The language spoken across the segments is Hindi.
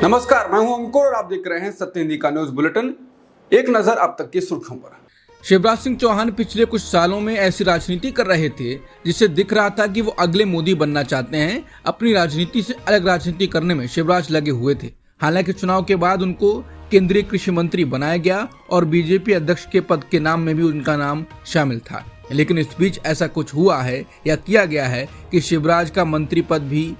नमस्कार, मैं हूं अंकुर और आप देख रहे हैं सत्य हिंदी का न्यूज बुलेटिन। एक नजर अब तक की सुर्खियों पर। शिवराज सिंह चौहान पिछले कुछ सालों में ऐसी राजनीति कर रहे थे जिससे दिख रहा था कि वो अगले मोदी बनना चाहते हैं। अपनी राजनीति से अलग राजनीति करने में शिवराज लगे हुए थे। हालांकि चुनाव के बाद उनको केंद्रीय कृषि मंत्री बनाया गया और बीजेपी अध्यक्ष के पद के नाम में भी उनका नाम शामिल था। लेकिन इस बीच ऐसा कुछ हुआ है या किया गया है कि शिवराज का मंत्री पद भी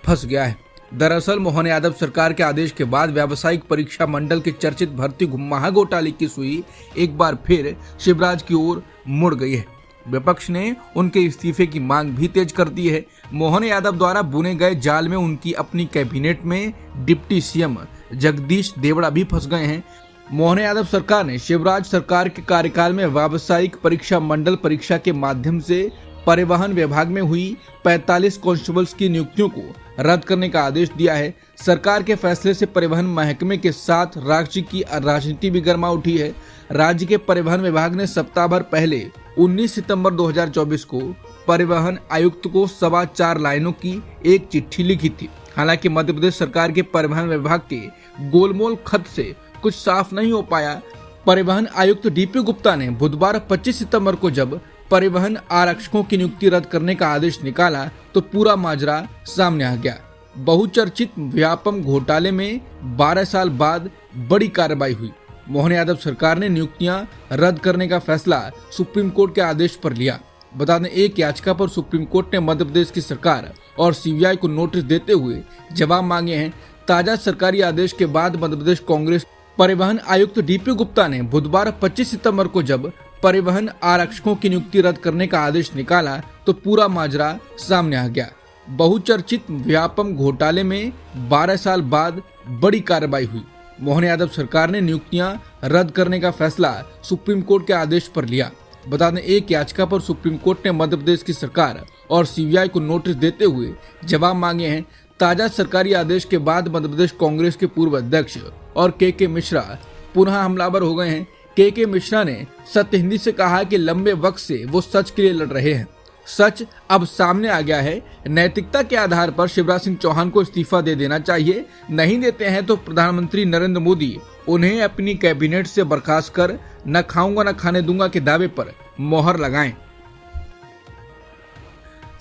फंस गया है। दरअसल मोहन यादव सरकार के आदेश के बाद व्यावसायिक परीक्षा मंडल के चर्चित भर्ती महाघोटाले की सुई एक बार फिर शिवराज की ओर मुड़ गई है। विपक्ष ने उनके इस्तीफे की मांग भी तेज कर दी है। मोहन यादव द्वारा बुने गए जाल में उनकी अपनी कैबिनेट में डिप्टी सीएम जगदीश देवड़ा भी फंस गए हैं। मोहन यादव सरकार ने शिवराज सरकार के कार्यकाल में व्यावसायिक परीक्षा मंडल परीक्षा के माध्यम से परिवहन विभाग में हुई 45 कांस्टेबल्स की नियुक्तियों को रद्द करने का आदेश दिया है। सरकार के फैसले से परिवहन महकमे के साथ राज्य की राजनीति भी गर्मा उठी है। राज्य के परिवहन विभाग ने सप्ताह भर पहले 19 सितंबर 2024 को परिवहन आयुक्त को 4.25 लाइनों की एक चिट्ठी लिखी थी। हालांकि मध्य प्रदेश सरकार के परिवहन विभाग के गोलमोल खत से कुछ साफ नहीं हो पाया। परिवहन आयुक्त डीपी गुप्ता ने बुधवार 25 सितंबर को जब परिवहन आरक्षकों की नियुक्ति रद्द करने का आदेश निकाला तो पूरा माजरा सामने आ गया। बहुचर्चित व्यापम घोटाले में 12 साल बाद बड़ी कार्रवाई हुई। मोहन यादव सरकार ने नियुक्तियां रद्द करने का फैसला सुप्रीम कोर्ट के आदेश पर लिया। बता दें, एक याचिका पर सुप्रीम कोर्ट ने मध्य प्रदेश की सरकार और सीबीआई को नोटिस देते हुए जवाब मांगे हैं। ताजा सरकारी आदेश के बाद मध्य प्रदेश कांग्रेस परिवहन आयुक्त डीपी गुप्ता ने बुधवार 25 सितंबर को जब परिवहन आरक्षकों की नियुक्ति रद्द करने का आदेश निकाला तो पूरा माजरा सामने आ गया। बहुचर्चित व्यापम घोटाले में 12 साल बाद बड़ी कार्रवाई हुई। मोहन यादव सरकार ने नियुक्तियां रद्द करने का फैसला सुप्रीम कोर्ट के आदेश पर लिया। बता दें, एक याचिका पर सुप्रीम कोर्ट ने मध्य प्रदेश की सरकार और सीबीआई को नोटिस देते हुए जवाब मांगे हैं। ताजा सरकारी आदेश के बाद मध्य प्रदेश कांग्रेस के पूर्व अध्यक्ष और के मिश्रा पुनः हमलावर हो गए हैं। के मिश्रा ने सत्य हिंदी से कहा कि लंबे वक्त से वो सच के लिए लड़ रहे हैं। सच अब सामने आ गया है। नैतिकता के आधार पर शिवराज सिंह चौहान को इस्तीफा दे देना चाहिए। नहीं देते हैं तो प्रधानमंत्री नरेंद्र मोदी उन्हें अपनी कैबिनेट से बर्खास्त कर न खाऊंगा न खाने दूंगा के दावे पर मोहर लगाएं।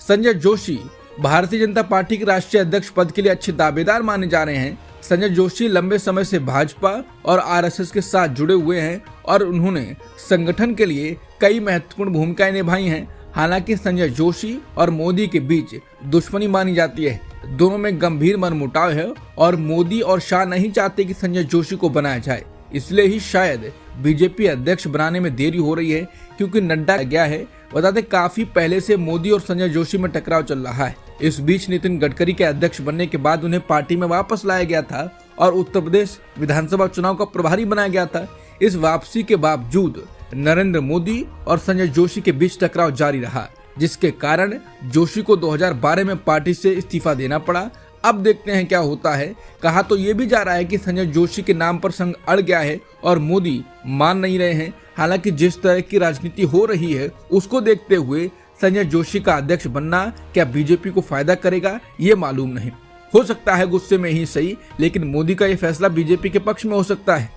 संजय जोशी भारतीय जनता पार्टी के राष्ट्रीय अध्यक्ष पद के लिए अच्छे दावेदार माने जा रहे हैं। संजय जोशी लंबे समय से भाजपा और आरएसएस के साथ जुड़े हुए हैं और उन्होंने संगठन के लिए कई महत्वपूर्ण भूमिकाएं निभाई हैं। हालांकि संजय जोशी और मोदी के बीच दुश्मनी मानी जाती है। दोनों में गंभीर मनमुटाव है और मोदी और शाह नहीं चाहते कि संजय जोशी को बनाया जाए। इसलिए ही शायद बीजेपी अध्यक्ष बनाने में देरी हो रही है, क्योंकि नड्डा गया है। बताते काफी पहले से मोदी और संजय जोशी में टकराव चल रहा है। इस बीच नितिन गडकरी के अध्यक्ष बनने के बाद उन्हें पार्टी में वापस लाया गया था और उत्तर प्रदेश विधानसभा चुनाव का प्रभारी बनाया गया था। इस वापसी के बावजूद नरेंद्र मोदी और संजय जोशी के बीच टकराव जारी रहा, जिसके कारण जोशी को 2012 में पार्टी से इस्तीफा देना पड़ा। अब देखते हैं क्या होता है। कहा तो ये भी जा रहा है कि संजय जोशी के नाम पर संघ अड़ गया है और मोदी मान नहीं रहे हैं। हालांकि जिस तरह की राजनीति हो रही है उसको देखते हुए संजय जोशी का अध्यक्ष बनना क्या बीजेपी को फायदा करेगा, ये मालूम नहीं। हो सकता है गुस्से में ही सही, लेकिन मोदी का ये फैसला बीजेपी के पक्ष में हो सकता है।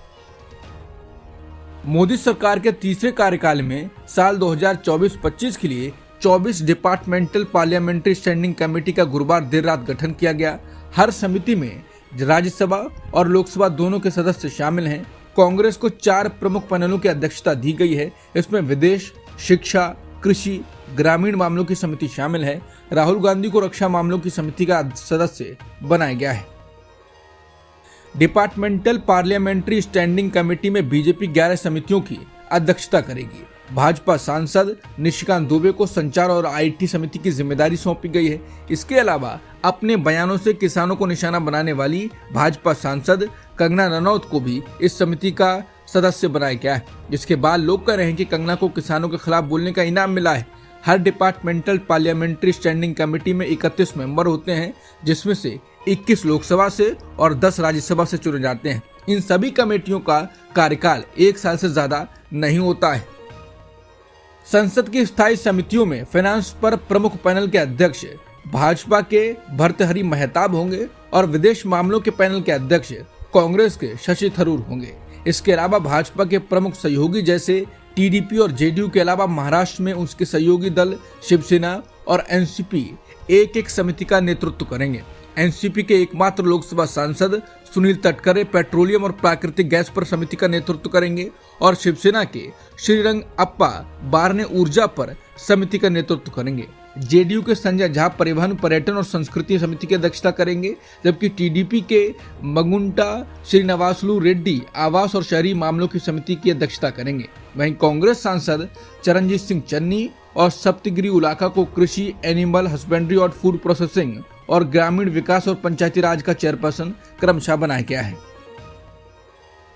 मोदी सरकार के तीसरे कार्यकाल में साल 2024-25 के लिए 24 डिपार्टमेंटल पार्लियामेंट्री स्टैंडिंग कमेटी का गुरुवार देर रात गठन किया गया। हर समिति में राज्यसभा और लोकसभा दोनों के सदस्य शामिल हैं। कांग्रेस को 4 प्रमुख पैनलों की अध्यक्षता दी गई है। इसमें विदेश, शिक्षा, कृषि, ग्रामीण मामलों की समिति शामिल है। राहुल गांधी को रक्षा मामलों की समिति का सदस्य बनाया गया है। डिपार्टमेंटल पार्लियामेंट्री स्टैंडिंग कमेटी में बीजेपी 11 समितियों की अध्यक्षता करेगी। भाजपा सांसद निशिकांत दुबे को संचार और आईटी समिति की जिम्मेदारी सौंपी गई है। इसके अलावा अपने बयानों से किसानों को निशाना बनाने वाली भाजपा सांसद कंगना रनौत को भी इस समिति का सदस्य बनाया गया है। जिसके बाद लोग कह रहे हैं कि कंगना को किसानों के खिलाफ बोलने का इनाम मिला है। हर डिपार्टमेंटल पार्लियामेंट्री स्टैंडिंग कमेटी में 31 मेंबर होते हैं, जिसमें से 21 लोकसभा से और 10 राज्यसभा से चुने जाते हैं। इन सभी कमेटियों का कार्यकाल 1 साल से ज्यादा नहीं होता है। संसद की स्थायी समितियों में फाइनेंस पर प्रमुख पैनल के अध्यक्ष भाजपा के भर्तृहरि महताब होंगे और विदेश मामलों के पैनल के अध्यक्ष कांग्रेस के शशि थरूर होंगे। इसके अलावा भाजपा के प्रमुख सहयोगी जैसे टीडीपी और जेडीयू के अलावा महाराष्ट्र में उसके सहयोगी दल शिवसेना और एनसीपी एक एक समिति का नेतृत्व करेंगे। एनसीपी के एकमात्र लोकसभा सांसद सुनील तटकरे पेट्रोलियम और प्राकृतिक गैस पर समिति का नेतृत्व करेंगे और शिवसेना के श्रीरंग अप्पा बारने ऊर्जा पर समिति का नेतृत्व करेंगे। जेडीयू के संजय झा परिवहन, पर्यटन और संस्कृति समिति की अध्यक्षता करेंगे, जबकि टीडीपी के मगुंटा श्रीनिवासलू रेड्डी आवास और शहरी मामलों की समिति की अध्यक्षता करेंगे। वहीं कांग्रेस सांसद चरणजीत सिंह चन्नी और सप्तगिरी इलाका को कृषि, एनिमल हस्बेंड्री और फूड प्रोसेसिंग और ग्रामीण विकास और पंचायती राज का चेयरपर्सन क्रमशः बनाया गया है।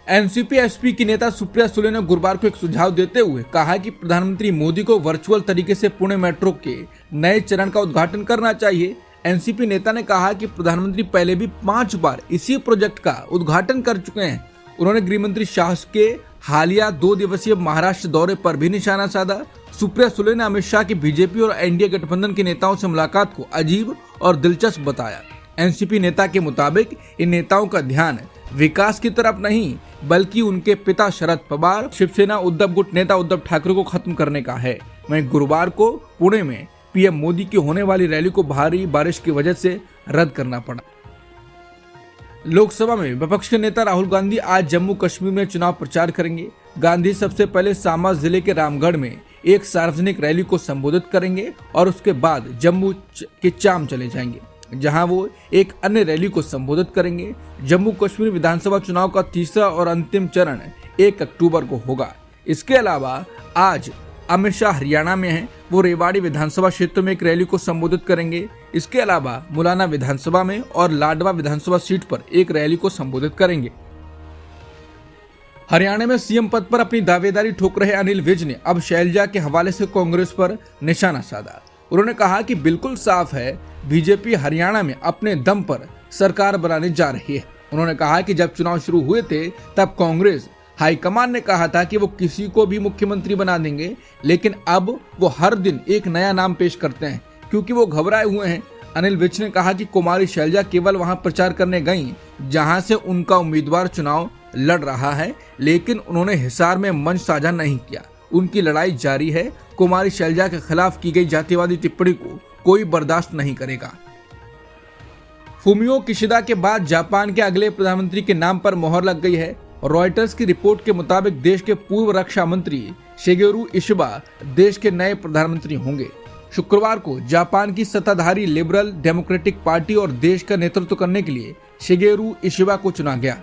एनसीपी एसपी की नेता सुप्रिया सुले ने गुरुवार को एक सुझाव देते हुए कहा कि प्रधानमंत्री मोदी को वर्चुअल तरीके से पुणे मेट्रो के नए चरण का उद्घाटन करना चाहिए। एनसीपी नेता ने कहा कि प्रधानमंत्री पहले भी 5 बार इसी प्रोजेक्ट का उद्घाटन कर चुके हैं। उन्होंने गृहमंत्री शाह के हालिया 2 दिवसीय महाराष्ट्र दौरे पर भी निशाना साधा। सुप्रिया सुले ने अमित शाह की बीजेपी और एनडीए गठबंधन के नेताओं से मुलाकात को अजीब और दिलचस्प बताया। एनसीपी नेता के मुताबिक इन नेताओं का ध्यान विकास की तरफ नहीं बल्कि उनके पिता शरद पवार, शिवसेना उद्धव गुट नेता उद्धव ठाकरे को खत्म करने का है। वहीं गुरुवार को पुणे में पीएम मोदी की होने वाली रैली को भारी बारिश की वजह से रद्द करना पड़ा। लोकसभा में विपक्ष के नेता राहुल गांधी आज जम्मू कश्मीर में चुनाव प्रचार करेंगे। गांधी सबसे पहले सामा जिले के रामगढ़ में एक सार्वजनिक रैली को संबोधित करेंगे और उसके बाद जम्मू के चाम चले जाएंगे, जहां वो एक अन्य रैली को संबोधित करेंगे। जम्मू कश्मीर विधानसभा चुनाव का तीसरा और अंतिम चरण 1 अक्टूबर को होगा। इसके अलावा आज अमित शाह हरियाणा में हैं, वो रेवाड़ी विधानसभा क्षेत्र में एक रैली को संबोधित करेंगे। इसके अलावा मुलाना विधानसभा में और लाडवा विधानसभा सीट पर एक रैली को संबोधित करेंगे। हरियाणा में सीएम पद पर अपनी दावेदारी ठोक रहे अनिल विज ने अब शैलजा के हवाले से कांग्रेस पर निशाना साधा। उन्होंने कहा कि बिल्कुल साफ है, बीजेपी हरियाणा में अपने दम पर सरकार बनाने जा रही है। उन्होंने कहा कि जब चुनाव शुरू हुए थे तब कांग्रेस हाईकमान ने कहा था कि वो किसी को भी मुख्यमंत्री बना देंगे, लेकिन अब वो हर दिन एक नया नाम पेश करते हैं क्योंकि वो घबराए हुए हैं। अनिल विज ने कहा कि कुमारी शैलजा केवल वहां प्रचार करने गईं जहां से उनका उम्मीदवार चुनाव लड़ रहा है, लेकिन उन्होंने हिसार में मंच साझा नहीं किया। उनकी लड़ाई जारी है। कुमारी शैलजा के खिलाफ की गई जातिवादी टिप्पणी को कोई बर्दाश्त नहीं करेगा। फुमियो किशिदा के बाद जापान के अगले प्रधानमंत्री के नाम पर मोहर लग गई है। रॉयटर्स की रिपोर्ट के मुताबिक देश के पूर्व रक्षा मंत्री शिगेरू इशिबा देश के नए प्रधानमंत्री होंगे। शुक्रवार को जापान की सत्ताधारी लिबरल डेमोक्रेटिक पार्टी और देश का नेतृत्व करने के लिए शिगेरू इशिबा को चुना गया।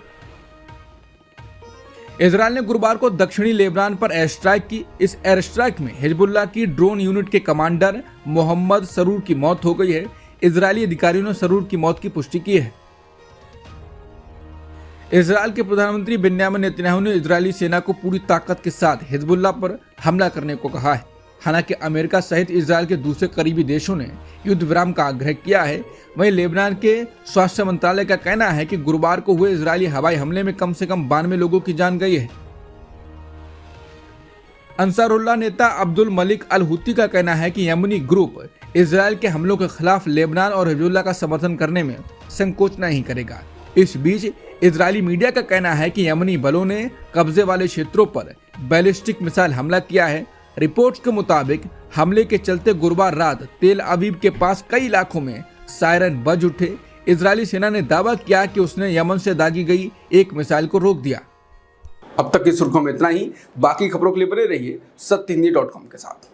इजरायल ने गुरुवार को दक्षिणी लेबनान पर एयर स्ट्राइक की। इस एयर स्ट्राइक में हिजबुल्लाह की ड्रोन यूनिट के कमांडर मोहम्मद सरूर की मौत हो गई है। इजरायली अधिकारियों ने सरूर की मौत की पुष्टि की है। इजरायल के प्रधानमंत्री बेन्यामिन नेतन्याहू ने इजरायली सेना को पूरी ताकत के साथ हिजबुल्लाह पर हमला करने को कहा है। हालांकि अमेरिका सहित इजरायल के दूसरे करीबी देशों ने युद्ध विराम का आग्रह किया है। वहीं लेबनान के स्वास्थ्य मंत्रालय का कहना है कि गुरुवार को हुए इजरायली हवाई हमले में कम से कम 92 लोगों की जान गई है। अंसारुल्लाह नेता अब्दुल मलिक अल हुती का कहना है कि यमनी ग्रुप इजरायल के हमलों के खिलाफ लेबनान और हिजबुल्लाह का समर्थन करने में संकोच नहीं करेगा। इस बीच इजरायली मीडिया का कहना है कि यमनी बलों ने कब्जे वाले क्षेत्रों पर बैलिस्टिक मिसाइल हमला किया है। रिपोर्ट्स के मुताबिक हमले के चलते गुरुवार रात तेल अवीव के पास कई इलाकों में सायरन बज उठे। इजरायली सेना ने दावा किया कि उसने यमन से दागी गई एक मिसाइल को रोक दिया। अब तक की सुर्खियों में इतना ही। बाकी खबरों के लिए बने रहिए सत्यहिंदी.com के साथ।